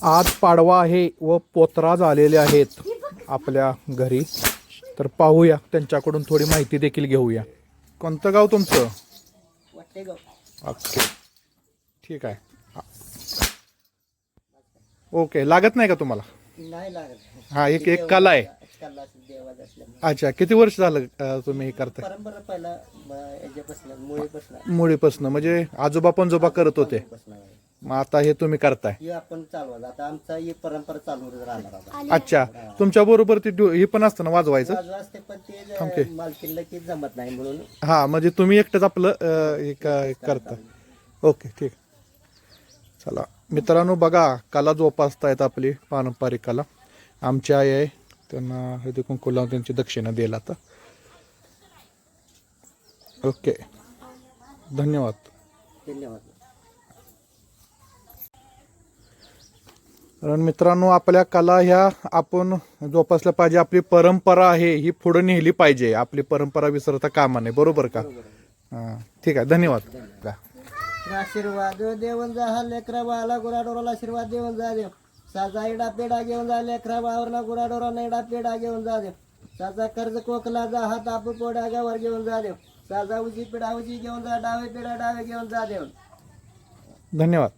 आज पाडवा आहे व पोतराज आलेले आहेत आपल्या घरी. तर पाहूया, त्यांच्याकडून थोडी माहिती देखील घेऊया. कोणतं गाव तुमचं? ओके, ठीक आहे. ओके, लागत नाही का तुम्हाला? नाही लागत. हा, एक कला आहे. अच्छा, किती वर्ष झालं तुम्ही हे करताय? परंपरा पहिला मुळीपासून म्हणजे आजोबा पणजोबा करत होते, मग आता हे तुम्ही करताय. आपण चालवत आता आमचा ही परंपरा चालू राहणार आता. अच्छा, तुमच्या बरोबर ती हे पण असतं ना वाजवायचं? असते पण ते मालकीला की जमत नाही म्हणून. हा, म्हणजे तुम्ही एकटंच आपलं हे करता. ओके, ठीक. चला मित्रांनो, बघा कला जोपासतायत आपली पारंपरिक कला. आमची आई आहे, त्यांना हळदी कुंकू लावून त्यांची दक्षिणा द्यायला आता. ओके, धन्यवाद. धन्यवाद. कारण मित्रांनो, आपल्या कला ह्या आपण जोपासल्या पाहिजे. आपली परंपरा आहे ही पुढे नेली पाहिजे. आपली परंपरा विसरता कामा नये, बरोबर का? हां, ठीक आहे, धन्यवाद. आशीर्वाद देऊन जा हा लेकरा बाळाला, गुराढोराला आशीर्वाद देऊन जा देव. साजा इडा पेडा घेऊन जा लेकरा बाळावरला, गुराढोराला इडा पेडा घेऊन जा देव. साजा कर्ज कोकला जा हात आपू पोड्या गावर घेऊन जा देव. साजा उजी पेडा उजी घेऊन जा, डावे पेडा डावे घेऊन जा देव. धन्यवाद.